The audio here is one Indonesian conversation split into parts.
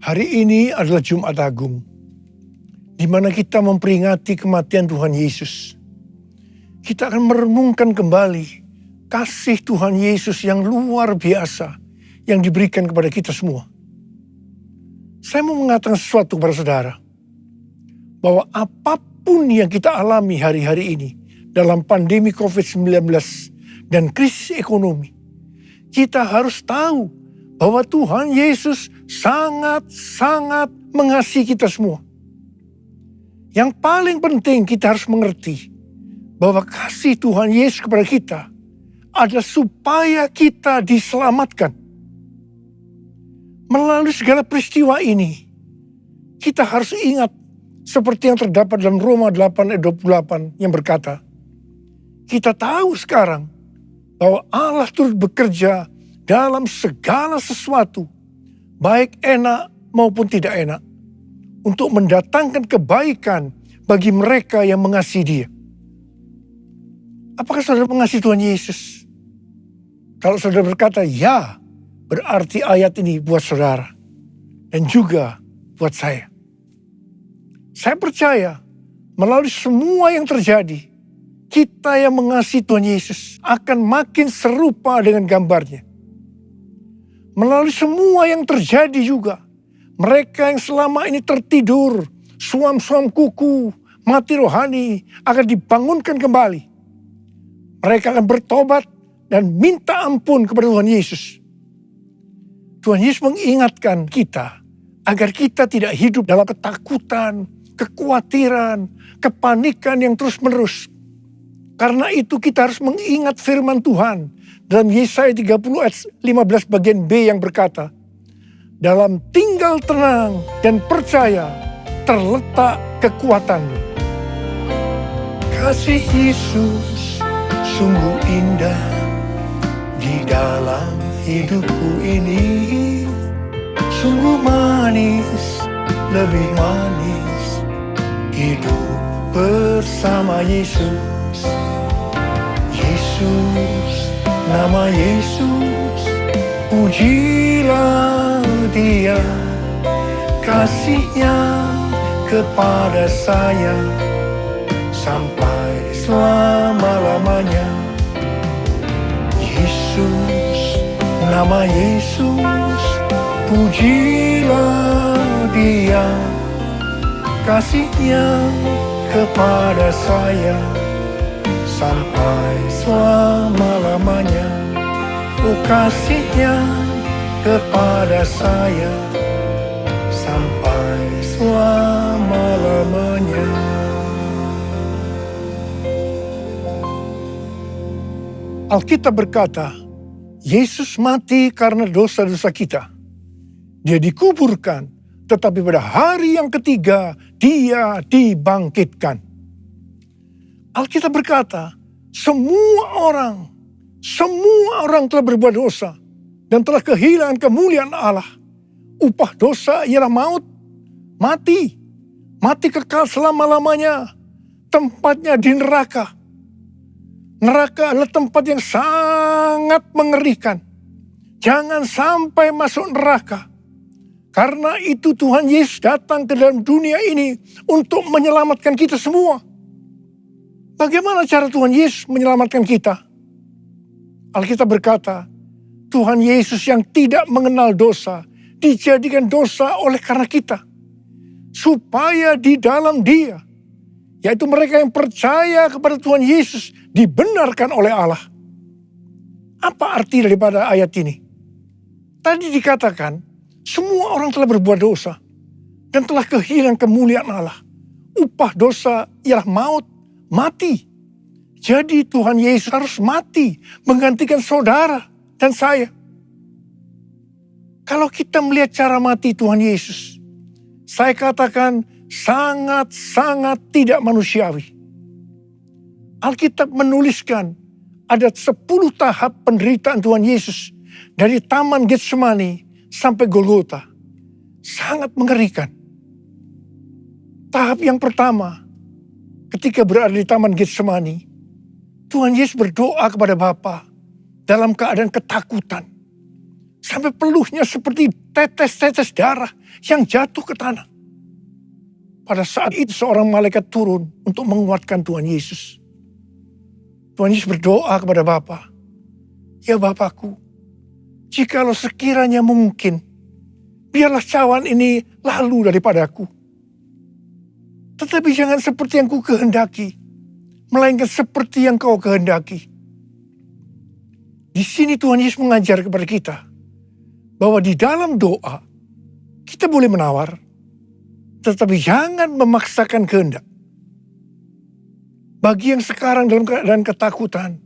Hari ini adalah Jumat Agung, di mana kita memperingati kematian Tuhan Yesus. Kita akan merenungkan kembali kasih Tuhan Yesus yang luar biasa yang diberikan kepada kita semua. Saya mau mengatakan sesuatu kepada saudara, bahwa apapun yang kita alami hari-hari ini dalam pandemi COVID-19 dan krisis ekonomi, kita harus tahu bahwa Tuhan Yesus sangat-sangat mengasihi kita semua. Yang paling penting kita harus mengerti bahwa kasih Tuhan Yesus kepada kita adalah supaya kita diselamatkan. Melalui segala peristiwa ini, kita harus ingat seperti yang terdapat dalam Roma 8 ayat 28 yang berkata, kita tahu sekarang bahwa Allah turut bekerja dalam segala sesuatu, baik enak maupun tidak enak, untuk mendatangkan kebaikan bagi mereka yang mengasihi Dia. Apakah saudara mengasihi Tuhan Yesus? Kalau saudara berkata ya, berarti ayat ini buat saudara dan juga buat saya. Saya percaya melalui semua yang terjadi, kita yang mengasihi Tuhan Yesus akan makin serupa dengan gambarnya. Melalui semua yang terjadi juga, mereka yang selama ini tertidur, suam-suam kuku, mati rohani, akan dibangunkan kembali. Mereka akan bertobat dan minta ampun kepada Tuhan Yesus. Tuhan Yesus mengingatkan kita agar kita tidak hidup dalam ketakutan, kekhawatiran, kepanikan yang terus-menerus. Karena itu kita harus mengingat firman Tuhan dalam Yesaya 30 ayat 15 bagian B yang berkata, dalam tinggal tenang dan percaya terletak kekuatanmu. Kasih Yesus sungguh indah di dalam hidupku ini. Sungguh manis, lebih manis hidup bersama Yesus. Yesus, nama Yesus, pujilah Dia, kasih-Nya kepada saya sampai selama-lamanya. Yesus, nama Yesus, pujilah Dia, kasih-Nya kepada saya sampai selama-lamanya. Oh, kasih-Nya kepada saya sampai selama-lamanya. Alkitab berkata, Yesus mati karena dosa-dosa kita. Dia dikuburkan, tetapi pada hari yang ketiga Dia dibangkitkan. Alkitab berkata, semua orang telah berbuat dosa dan telah kehilangan kemuliaan Allah. Upah dosa ialah maut, mati kekal selama-lamanya, tempatnya di neraka. Neraka adalah tempat yang sangat mengerikan. Jangan sampai masuk neraka. Karena itu Tuhan Yesus datang ke dalam dunia ini untuk menyelamatkan kita semua. Bagaimana cara Tuhan Yesus menyelamatkan kita? Alkitab berkata, Tuhan Yesus yang tidak mengenal dosa, dijadikan dosa oleh karena kita. Supaya di dalam Dia, yaitu mereka yang percaya kepada Tuhan Yesus, dibenarkan oleh Allah. Apa arti daripada ayat ini? Tadi dikatakan, semua orang telah berbuat dosa dan telah kehilangan kemuliaan Allah. Upah dosa ialah maut, mati. Jadi Tuhan Yesus harus mati menggantikan saudara dan saya. Kalau kita melihat cara mati Tuhan Yesus, saya katakan sangat-sangat tidak manusiawi. Alkitab menuliskan ada 10 tahap penderitaan Tuhan Yesus dari Taman Getsemani sampai Golgota. Sangat mengerikan. Tahap yang pertama, ketika berada di Taman Getsemani, Tuhan Yesus berdoa kepada Bapa dalam keadaan ketakutan. Sampai peluhnya seperti tetes-tetes darah yang jatuh ke tanah. Pada saat itu seorang malaikat turun untuk menguatkan Tuhan Yesus. Tuhan Yesus berdoa kepada Bapa, "Ya Bapakku, jikalau sekiranya mungkin, biarlah cawan ini lalu daripadaku. Tetapi jangan seperti yang ku kehendaki, melainkan seperti yang kau kehendaki." Di sini Tuhan Yesus mengajar kepada kita bahwa di dalam doa kita boleh menawar, tetapi jangan memaksakan kehendak. Bagi yang sekarang dalam keadaan ketakutan,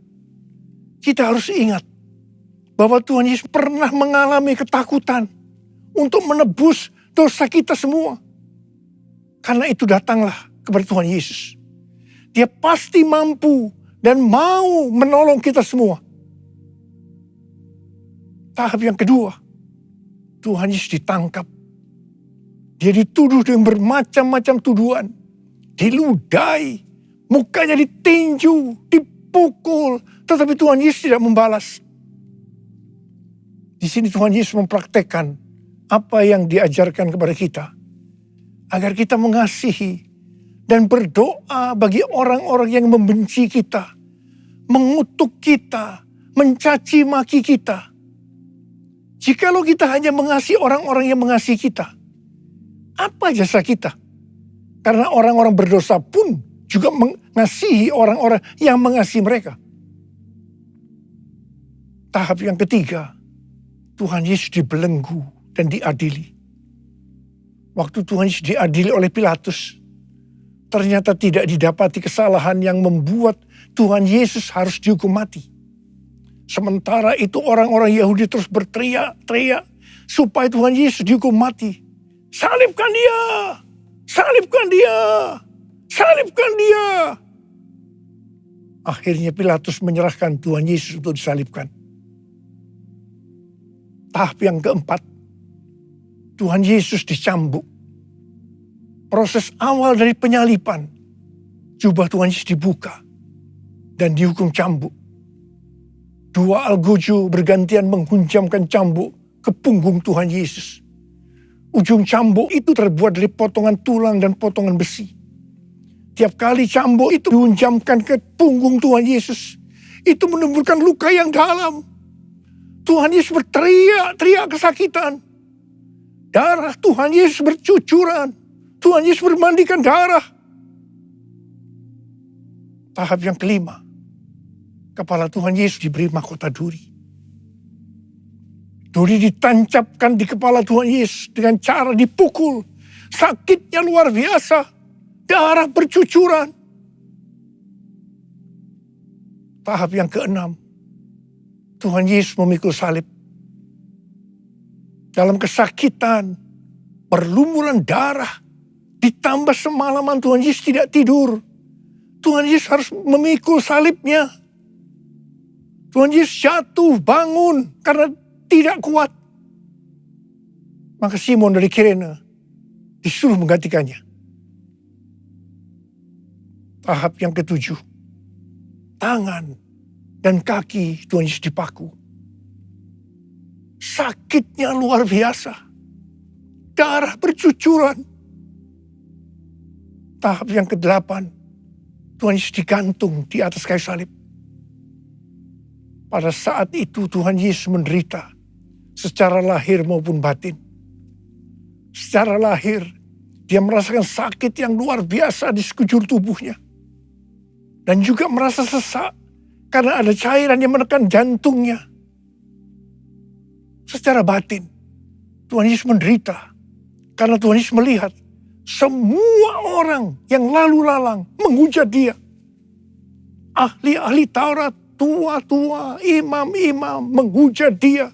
kita harus ingat bahwa Tuhan Yesus pernah mengalami ketakutan untuk menebus dosa kita semua. Karena itu datanglah kepada Tuhan Yesus. Dia pasti mampu dan mau menolong kita semua. Tahap yang kedua, Tuhan Yesus ditangkap. Dia dituduh dengan bermacam-macam tuduhan. Diludahi, mukanya ditinju, dipukul. Tetapi Tuhan Yesus tidak membalas. Di sini Tuhan Yesus mempraktekkan apa yang diajarkan kepada kita. Agar kita mengasihi dan berdoa bagi orang-orang yang membenci kita. Mengutuk kita, mencaci maki kita. Jikalau kita hanya mengasihi orang-orang yang mengasihi kita, apa jasa kita? Karena orang-orang berdosa pun juga mengasihi orang-orang yang mengasihi mereka. Tahap yang ketiga, Tuhan Yesus dibelenggu dan diadili. Waktu Tuhan Yesus diadili oleh Pilatus, ternyata tidak didapati kesalahan yang membuat Tuhan Yesus harus dihukum mati. Sementara itu orang-orang Yahudi terus berteriak-teriak supaya Tuhan Yesus dihukum mati. "Salibkan dia! Salibkan dia! Salibkan dia!" Akhirnya Pilatus menyerahkan Tuhan Yesus untuk disalibkan. Tahap yang keempat, Tuhan Yesus dicambuk. Proses awal dari penyaliban, jubah Tuhan Yesus dibuka dan dihukum cambuk. Dua algojo bergantian menghunjamkan cambuk ke punggung Tuhan Yesus. Ujung cambuk itu terbuat dari potongan tulang dan potongan besi. Tiap kali cambuk itu dihunjamkan ke punggung Tuhan Yesus, itu menimbulkan luka yang dalam. Tuhan Yesus berteriak-teriak kesakitan. Darah Tuhan Yesus bercucuran. Tuhan Yesus bermandikan darah. Tahap yang kelima, kepala Tuhan Yesus diberi mahkota duri. Duri ditancapkan di kepala Tuhan Yesus dengan cara dipukul. Sakitnya luar biasa. Darah bercucuran. Tahap yang keenam, Tuhan Yesus memikul salib. Dalam kesakitan, berlumuran darah, ditambah semalaman Tuhan Yesus tidak tidur. Tuhan Yesus harus memikul salibnya. Tuhan Yesus jatuh, bangun karena tidak kuat. Maka Simon dari Kirene disuruh menggantikannya. Tahap yang ketujuh, tangan dan kaki Tuhan Yesus dipaku. Sakitnya luar biasa. Darah bercucuran. Tahap yang kedelapan, Tuhan Yesus digantung di atas kayu salib. Pada saat itu Tuhan Yesus menderita secara lahir maupun batin. Secara lahir, dia merasakan sakit yang luar biasa di sekujur tubuhnya. Dan juga merasa sesak karena ada cairan yang menekan jantungnya. Secara batin, Tuhan Yesus menderita karena Tuhan Yesus melihat semua orang yang lalu lalang menghujat dia. Ahli-ahli Taurat, tua-tua, imam-imam menghujat dia.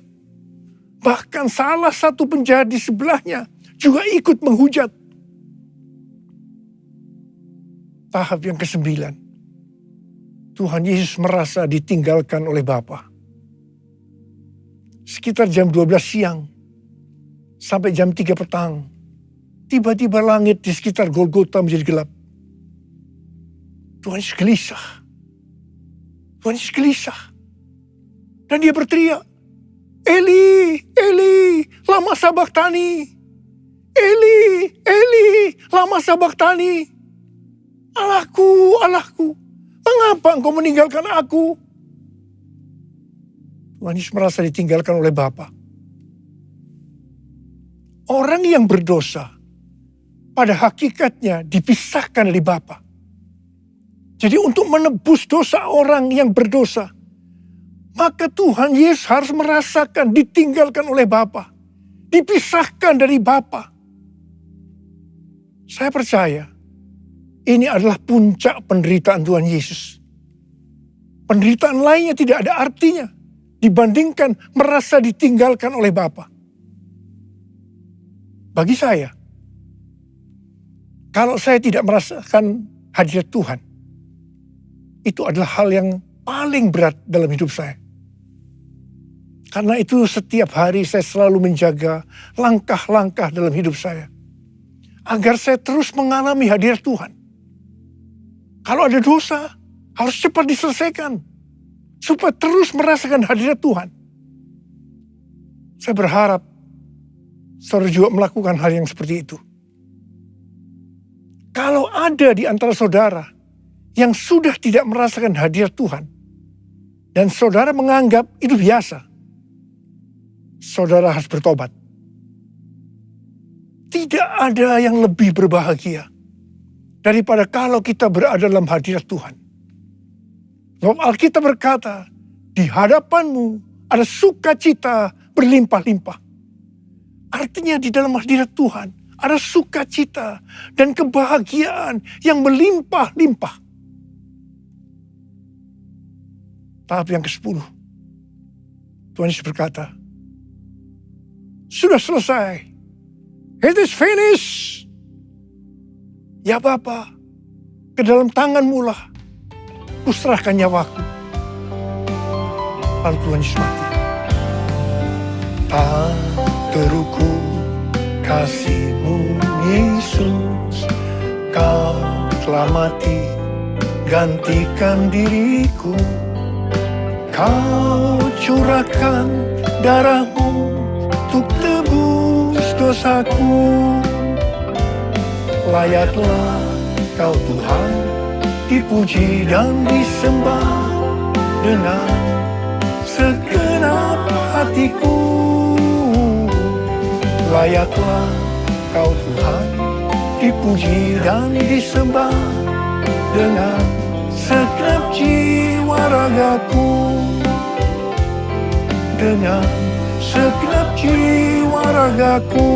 Bahkan salah satu penjahat di sebelahnya juga ikut menghujat. Tahap yang kesembilan, Tuhan Yesus merasa ditinggalkan oleh Bapa. Sekitar jam 12 siang sampai jam 3 petang, tiba-tiba langit di sekitar Golgota menjadi gelap. Tuhan Yesus gelisah. Tuhan Yesus gelisah. Dan dia berteriak, Eli, Eli, lama sabachthani. Eli, Eli, lama sabachthani. Allahku, Allahku, mengapa engkau meninggalkan aku? Tuhan Yesus merasa ditinggalkan oleh Bapa. Orang yang berdosa pada hakikatnya dipisahkan dari Bapa. Jadi untuk menebus dosa orang yang berdosa, maka Tuhan Yesus harus merasakan ditinggalkan oleh Bapa, dipisahkan dari Bapa. Saya percaya ini adalah puncak penderitaan Tuhan Yesus. Penderitaan lainnya tidak ada artinya dibandingkan merasa ditinggalkan oleh Bapa. Bagi saya, kalau saya tidak merasakan hadirat Tuhan, itu adalah hal yang paling berat dalam hidup saya. Karena itu setiap hari saya selalu menjaga langkah-langkah dalam hidup saya, agar saya terus mengalami hadirat Tuhan. Kalau ada dosa, harus cepat diselesaikan, supaya terus merasakan hadirat Tuhan. Saya berharap saudara juga melakukan hal yang seperti itu. Kalau ada di antara saudara yang sudah tidak merasakan hadirat Tuhan, dan saudara menganggap itu biasa, saudara harus bertobat. Tidak ada yang lebih berbahagia daripada kalau kita berada dalam hadirat Tuhan. Sebab Alkitab berkata, di hadapanmu ada sukacita berlimpah-limpah. Artinya di dalam hadirat Tuhan ada sukacita dan kebahagiaan yang melimpah-limpah. Tahap yang ke-10. Tuhan Yesus berkata, sudah selesai. It is finished. Ya Bapa, ke dalam tangan-Mu lah kuserahkan nyawaku. Lalu Tuhan Yesus mati. Tak terukur kasih-Mu Yesus, Kau telah mati gantikan diriku. Kau curahkan darah-Mu untuk tebus dosaku. Layaklah Kau Tuhan dipuji dan disembah dengan segenap hatiku. Layaklah Kau Tuhan dipuji dan disembah dengan segenap jiwa ragaku. Dengan segenap jiwa ragaku.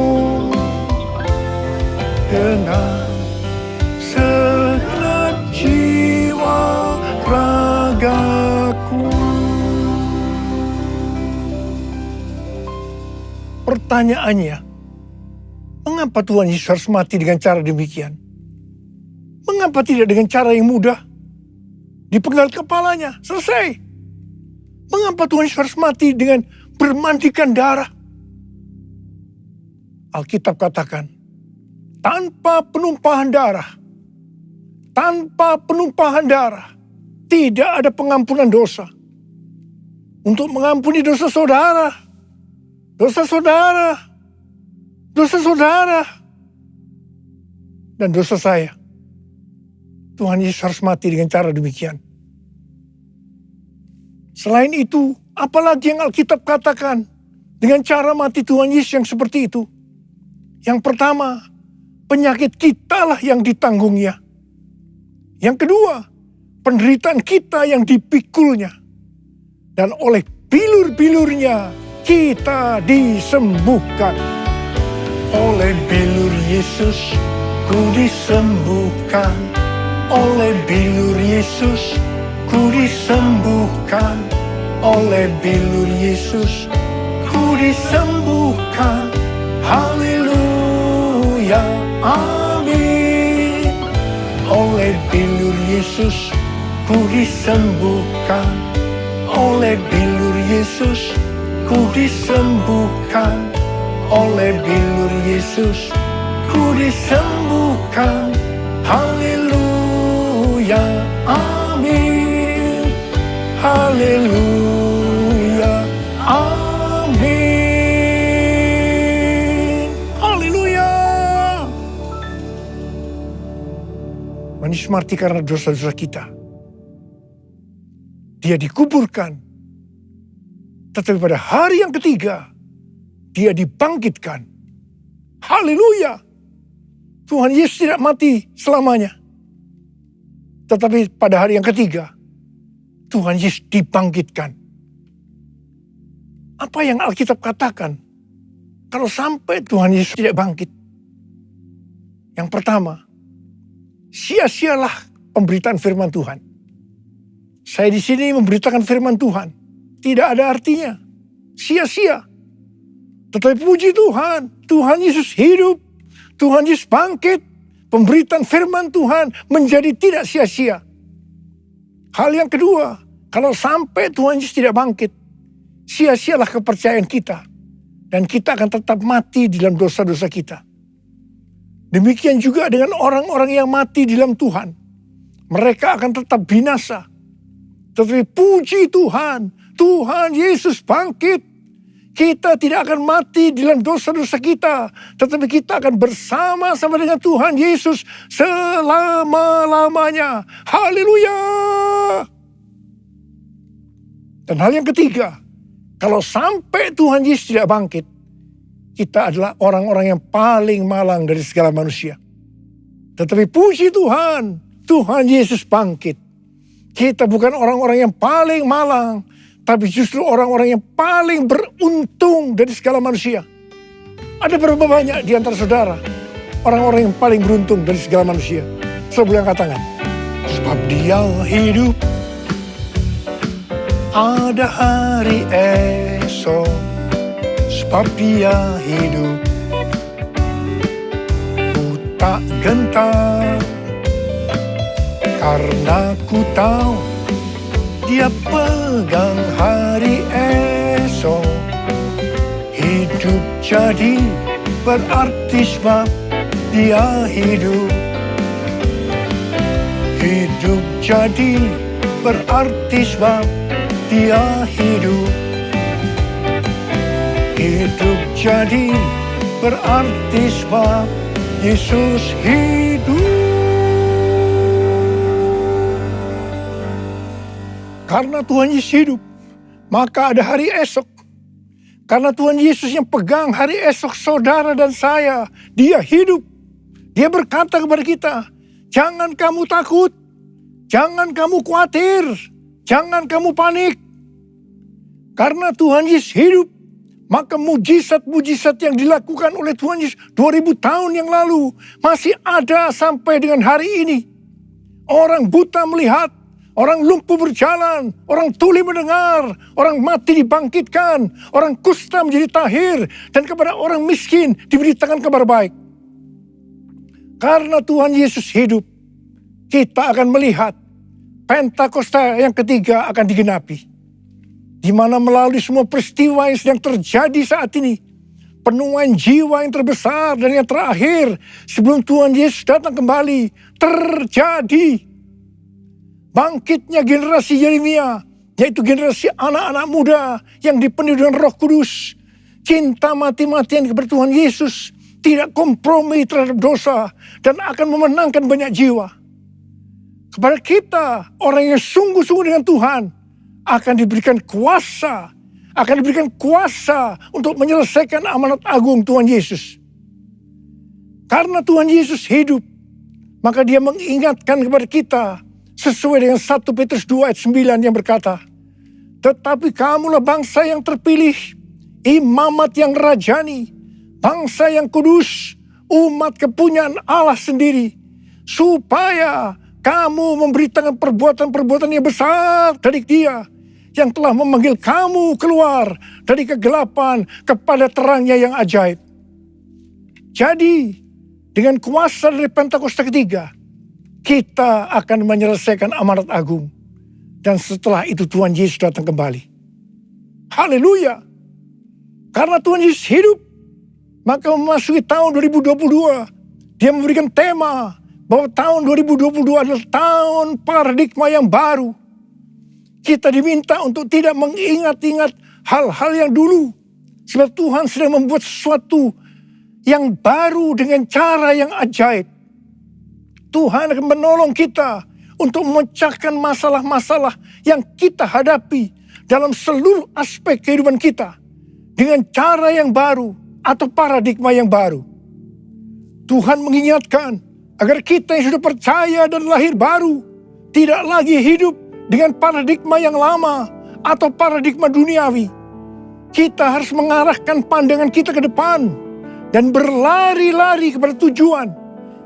Dengan segenap jiwa ragaku. Pertanyaannya, mengapa Tuhan Yesus harus mati dengan cara demikian? Mengapa tidak dengan cara yang mudah? Dipenggal kepalanya, selesai. Mengapa Tuhan Yesus harus mati dengan bermandikan darah? Alkitab katakan, tanpa penumpahan darah, tidak ada pengampunan dosa. Untuk mengampuni dosa saudara, dan dosa saya, Tuhan Yesus harus mati dengan cara demikian. Selain itu, apalagi yang Alkitab katakan dengan cara mati Tuhan Yesus yang seperti itu? Yang pertama, penyakit kitalah yang ditanggungnya. Yang kedua, penderitaan kita yang dipikulnya. Dan oleh bilur-bilurnya kita disembuhkan. Oleh bilur Yesus ku disembuhkan. Oleh bilur Yesus ku disembuhkan. Oleh bilur Yesus ku disembuhkan. Haleluya, amin. Oleh bilur Yesus ku disembuhkan. Oleh bilur Yesus ku disembuhkan. Oleh bilur Yesus ku disembuhkan. Haleluya, amin. Haleluya, amin. Tuhan Yesus mati karena dosa-dosa kita. Dia dikuburkan. Tetapi pada hari yang ketiga, dia dibangkitkan. Haleluya. Tuhan Yesus tidak mati selamanya. Tetapi pada hari yang ketiga, Tuhan Yesus dibangkitkan. Apa yang Alkitab katakan? Kalau sampai Tuhan Yesus tidak bangkit. Yang pertama, sia-sialah pemberitaan firman Tuhan. Saya di sini memberitakan firman Tuhan. Tidak ada artinya. Sia-sia. Tetapi puji Tuhan. Tuhan Yesus hidup. Tuhan Yesus bangkit. Pemberitaan firman Tuhan menjadi tidak sia-sia. Hal yang kedua. Kalau sampai Tuhan Yesus tidak bangkit. Sia-sialah kepercayaan kita. Dan kita akan tetap mati di dalam dosa-dosa kita. Demikian juga dengan orang-orang yang mati di dalam Tuhan. Mereka akan tetap binasa. Tetapi puji Tuhan, Tuhan Yesus bangkit. Kita tidak akan mati di dalam dosa-dosa kita. Tetapi kita akan bersama-sama dengan Tuhan Yesus selama-lamanya. Haleluya. Dan hal yang ketiga, kalau sampai Tuhan Yesus tidak bangkit, kita adalah orang-orang yang paling malang dari segala manusia. Tetapi puji Tuhan, Tuhan Yesus bangkit. Kita bukan orang-orang yang paling malang, tapi justru orang-orang yang paling beruntung dari segala manusia. Ada berapa banyak di antara saudara, orang-orang yang paling beruntung dari segala manusia? Saudara angkat tangan. Sebab dia hidup, ada hari esok. Sebab dia hidup, ku tak gentar. Karena ku tahu dia pegang hari esok. Hidup jadi berarti sebab dia hidup. Hidup jadi berarti sebab dia hidup. Hidup jadi berarti sebab Yesus hidup. Karena Tuhan Yesus hidup, maka ada hari esok. Karena Tuhan Yesus yang pegang hari esok saudara dan saya, dia hidup. Dia berkata kepada kita, jangan kamu takut, jangan kamu khawatir, jangan kamu panik. Karena Tuhan Yesus hidup, maka mujizat-mujizat yang dilakukan oleh Tuhan Yesus 2000 tahun yang lalu masih ada sampai dengan hari ini. Orang buta melihat, orang lumpuh berjalan, orang tuli mendengar, orang mati dibangkitkan, orang kusta menjadi tahir, dan kepada orang miskin diberitakan kabar baik. Karena Tuhan Yesus hidup, kita akan melihat Pentakosta yang ketiga akan digenapi. Di mana melalui semua peristiwa yang sedang terjadi saat ini, penuaian jiwa yang terbesar dan yang terakhir sebelum Tuhan Yesus datang kembali terjadi. Bangkitnya generasi Yeremia, yaitu generasi anak-anak muda yang dipenuhi dengan Roh Kudus, cinta mati-matian kepada Tuhan Yesus, tidak kompromi terhadap dosa, dan akan memenangkan banyak jiwa. Kepada kita, orang yang sungguh-sungguh dengan Tuhan, akan diberikan kuasa untuk menyelesaikan amanat agung Tuhan Yesus. Karena Tuhan Yesus hidup, maka dia mengingatkan kepada kita, sesuai dengan 1 Petrus 2 ayat 9 yang berkata, tetapi kamulah bangsa yang terpilih, imamat yang rajani, bangsa yang kudus, umat kepunyaan Allah sendiri, supaya kamu memberitakan perbuatan-perbuatan yang besar dari Dia, yang telah memanggil kamu keluar dari kegelapan kepada terangnya yang ajaib. Jadi, dengan kuasa dari Pentakosta ketiga, kita akan menyelesaikan amanat agung. Dan setelah itu Tuhan Yesus datang kembali. Haleluya. Karena Tuhan Yesus hidup, maka memasuki tahun 2022, dia memberikan tema bahwa tahun 2022 adalah tahun paradigma yang baru. Kita diminta untuk tidak mengingat-ingat hal-hal yang dulu. Sebab Tuhan sedang membuat sesuatu yang baru dengan cara yang ajaib. Tuhan akan menolong kita untuk memecahkan masalah-masalah yang kita hadapi dalam seluruh aspek kehidupan kita dengan cara yang baru atau paradigma yang baru. Tuhan mengingatkan agar kita yang sudah percaya dan lahir baru tidak lagi hidup dengan paradigma yang lama atau paradigma duniawi. Kita harus mengarahkan pandangan kita ke depan dan berlari-lari kepada tujuan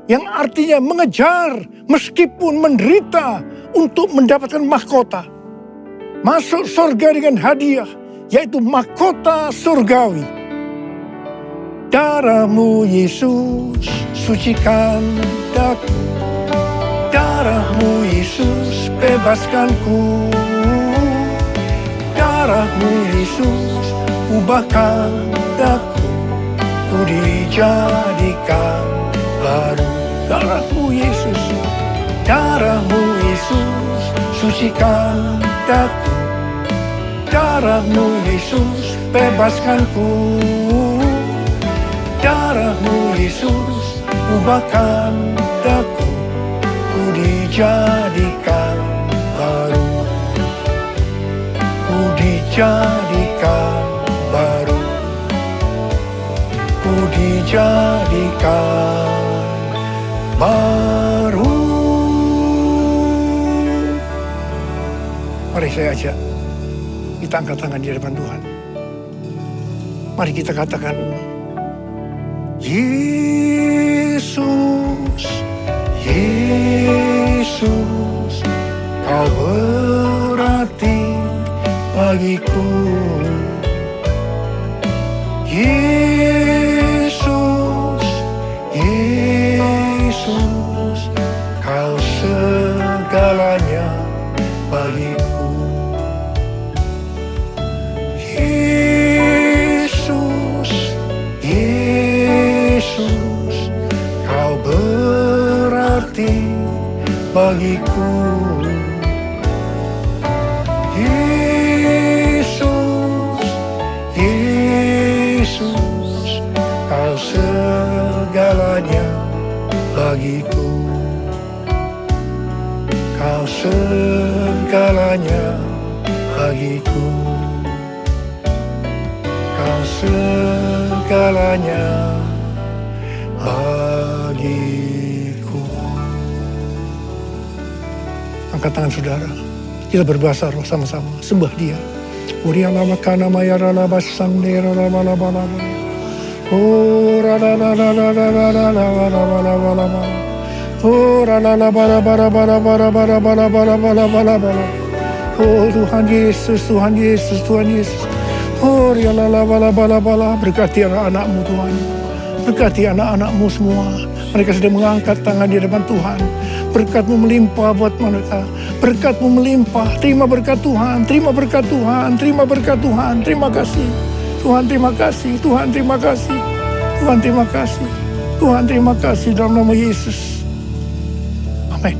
yang artinya mengejar meskipun menderita untuk mendapatkan mahkota. Masuk surga dengan hadiah, yaitu mahkota surgawi. Darah-Mu Yesus sucikan daku, darah-Mu Yesus bebaskanku, darah-Mu Yesus ubahkan daku, ku dijadikan baru. Darah-Mu Yesus, darah-Mu Yesus sucikan daku, darah-Mu Yesus bebaskanku, darah-Mu Yesus ubahkan daku, ku dijadikan baru, ku dijadikan baru, ku dijadikan baru. Mari saya ajak kita angkat tangan di hadapan Tuhan. Mari kita katakan, Yesus, Yesus, Kau berarti bagiku. Yesus, Yesus, Kau segalanya bagiku. Yesus, Yesus, Kau berarti bagiku. Yesus, Yesus, Kau segalanya bagiku. Kau segalanya bagiku. Kau segalanya bagiku. Angkat tangan saudara. Kita berbahasa roh sama-sama. Sembah Dia. Urialama kana mayarala basandera la bala bala. Oh la la la la la la la la la la la la. Oh la la la bala bala bala bala bala bala bala bala bala bala. Oh Tuhan Yesus, Tuhan Yesus, Tuhan Yesus. Oh ya la la bala bala bala. Berkati anak-anak-Mu Tuhan. Berkati anak-anak-Mu semua. Mereka sedang mengangkat tangan di depan Tuhan. Berkat-Mu melimpah buat mereka. Berkat-Mu melimpah. Terima berkat Tuhan. Terima berkat Tuhan. Terima berkat Tuhan. Terima kasih. Tuhan terima kasih. Tuhan terima kasih. Tuhan terima kasih. Tuhan terima kasih dalam nama Yesus. Amin.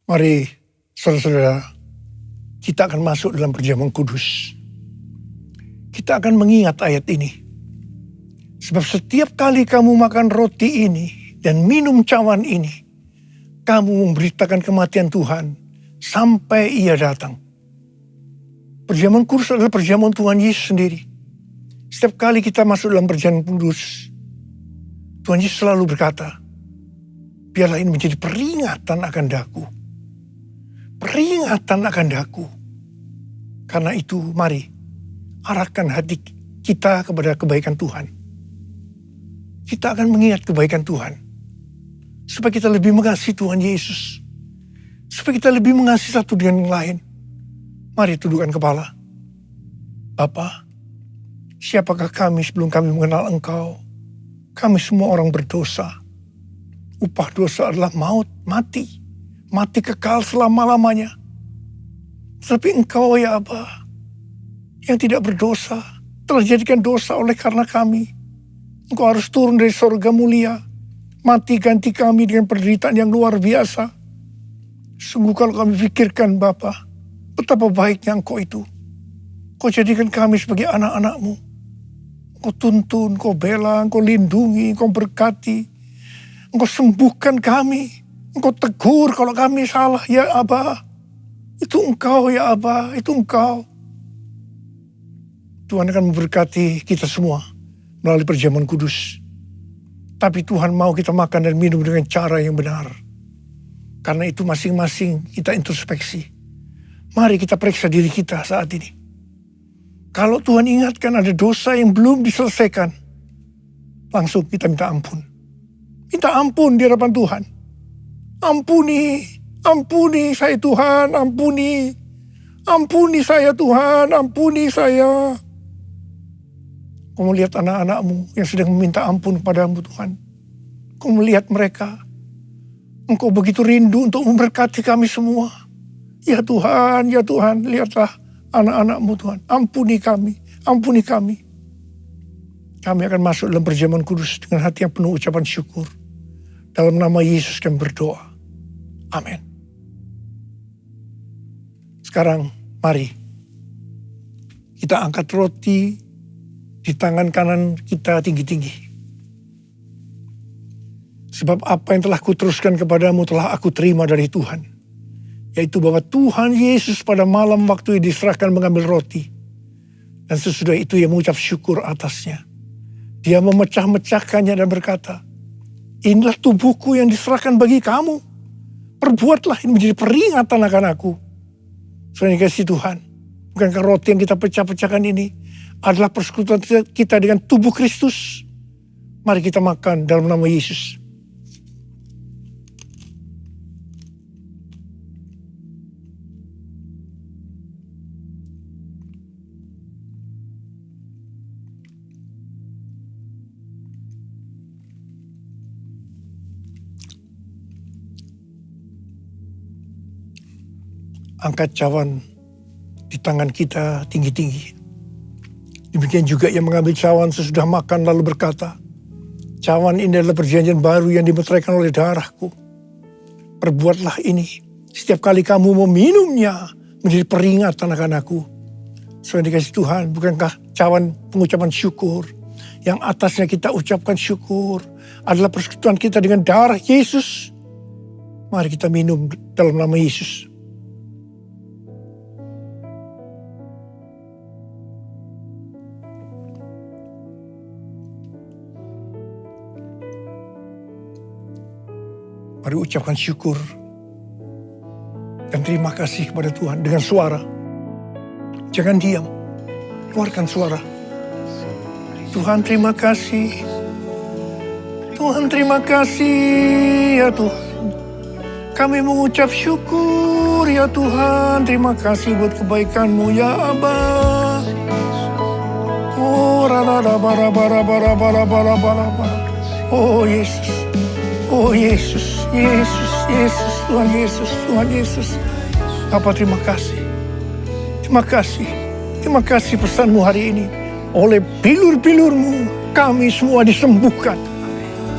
Mari saudara-saudara, kita akan masuk dalam perjamuan kudus. Kita akan mengingat ayat ini. Sebab setiap kali kamu makan roti ini dan minum cawan ini, kamu memberitakan kematian Tuhan sampai Ia datang. Perjamuan kudus adalah perjamuan Tuhan Yesus sendiri. Setiap kali kita masuk dalam perjamuan kudus, Tuhan Yesus selalu berkata, biarlah ini menjadi peringatan akan daku. Peringatan akan daku. Karena itu mari arahkan hati kita kepada kebaikan Tuhan. Kita akan mengingat kebaikan Tuhan. Supaya kita lebih mengasihi Tuhan Yesus. Supaya kita lebih mengasihi satu dengan yang lain. Mari tundukkan kepala. Bapa, siapakah kami sebelum kami mengenal Engkau? Kami semua orang berdosa. Upah dosa adalah maut, mati. Mati kekal selama-lamanya. Tapi Engkau ya Aba, yang tidak berdosa, telah dijadikan dosa oleh karena kami. Engkau harus turun dari sorga mulia, mati ganti kami dengan penderitaan yang luar biasa. Sungguh kalau kami pikirkan Bapa, betapa baiknya Engkau itu. Kau jadikan kami sebagai anak-anak-Mu. Engkau Engkau tuntun, Engkau bela, Engkau lindungi, Engkau berkati. Engkau sembuhkan kami. Engkau tegur kalau kami salah, ya Aba. Itu Engkau ya Aba, itu Engkau. Tuhan akan memberkati kita semua melalui perjamuan kudus. Tapi Tuhan mau kita makan dan minum dengan cara yang benar. Karena itu masing-masing kita introspeksi. Mari kita periksa diri kita saat ini. Kalau Tuhan ingatkan ada dosa yang belum diselesaikan, langsung kita minta ampun. Minta ampun di hadapan Tuhan. Ampuni, ampuni saya Tuhan, ampuni. Ampuni saya Tuhan, ampuni saya. Kau melihat anak-anakmu yang sedang meminta ampun kepadamu Tuhan. Kau melihat mereka. Engkau begitu rindu untuk memberkati kami semua. Ya Tuhan, lihatlah anak-anakmu Tuhan. Ampuni kami, ampuni kami. Kami akan masuk dalam perjamuan kudus dengan hati yang penuh ucapan syukur. Dalam nama Yesus kami berdoa. Amin. Sekarang mari kita angkat roti di tangan kanan kita tinggi-tinggi. Sebab apa yang telah kuteruskan kepadamu telah aku terima dari Tuhan. Yaitu bahwa Tuhan Yesus pada malam waktu diserahkan mengambil roti. Dan sesudah itu ia mengucap syukur atasnya. Dia memecah-mecahkannya dan berkata, inilah tubuhku yang diserahkan bagi kamu. Perbuatlah ini menjadi peringatan akan aku. Saudara kasih Tuhan, bukankah roti yang kita pecah-pecahkan ini adalah persekutuan kita dengan tubuh Kristus? Mari kita makan dalam nama Yesus. Angkat cawan di tangan kita tinggi-tinggi. Demikian juga yang mengambil cawan sesudah makan lalu berkata, cawan ini adalah perjanjian baru yang dimeteraikan oleh darahku. Perbuatlah ini setiap kali kamu meminumnya menjadi peringatan akan aku. Saudara dikasih Tuhan, bukankah cawan pengucapan syukur yang atasnya kita ucapkan syukur adalah persekutuan kita dengan darah Yesus? Mari kita minum dalam nama Yesus. Mari ucapkan syukur dan terima kasih kepada Tuhan dengan suara. Jangan diam, keluarkan suara. Tuhan terima kasih. Tuhan terima kasih ya Tuhan. Kami mengucap syukur ya Tuhan. Terima kasih buat kebaikan-Mu ya Aba. Oh rada bara bara bara bara bara bara bara. Oh Yesus. Oh Yesus, Yesus, Yesus, Tuhan Yesus, Tuhan Yesus. Bapa terima kasih. Terima kasih. Terima kasih pesan-Mu hari ini. Oleh bilur-bilur-Mu kami semua disembuhkan.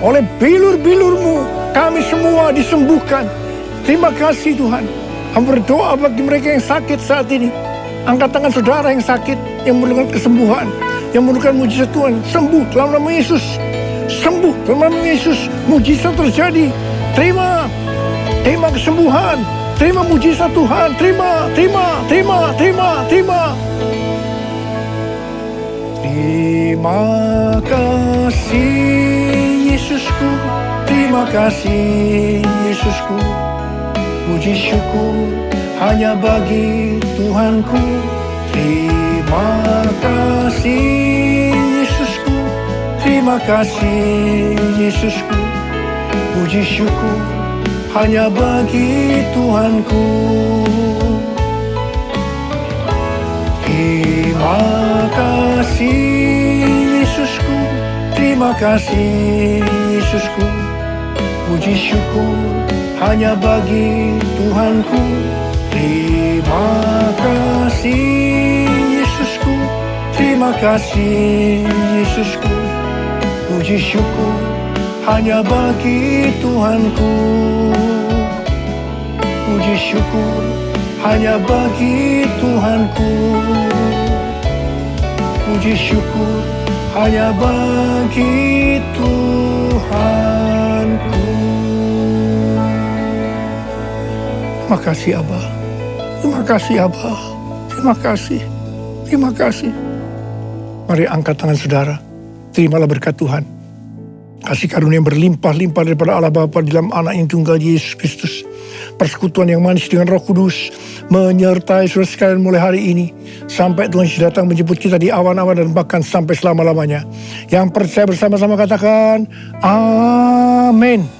Oleh bilur-bilur-Mu kami semua disembuhkan. Terima kasih Tuhan. Kami berdoa bagi mereka yang sakit saat ini. Angkat tangan saudara yang sakit, yang memerlukan kesembuhan, yang memerlukan mujizat Tuhan. Sembuh dalam nama Yesus. Sembuh dalam nama Yesus, mujizat terjadi. Terima kesembuhan, terima mujizat Tuhan, terima. Terima kasih Yesusku, terima kasih Yesusku. Puji syukur hanya bagi Tuhanku. Terima kasih Yesusku. Terima kasih Yesusku, puji syukur hanya bagi Tuhanku. Terima kasih Yesusku, terima kasih Yesusku, puji syukur hanya bagi Tuhanku. Terima kasih Yesusku, terima kasih Yesusku. Puji syukur hanya bagi Tuhanku. Puji syukur hanya bagi Tuhanku. Puji syukur hanya bagi Tuhanku. Terima kasih Abah. Terima kasih Abah. Terima kasih. Terima kasih. Mari angkat tangan saudara. Terimalah berkat Tuhan. Kasih karunia yang berlimpah-limpah daripada Allah Bapa di dalam anak yang tunggal Yesus Kristus. Persekutuan yang manis dengan Roh Kudus menyertai saudara sekalian mulai hari ini. Sampai Tuhan Yesus datang menjemput kita di awan-awan dan bahkan sampai selama-lamanya. Yang percaya bersama-sama katakan, Amin.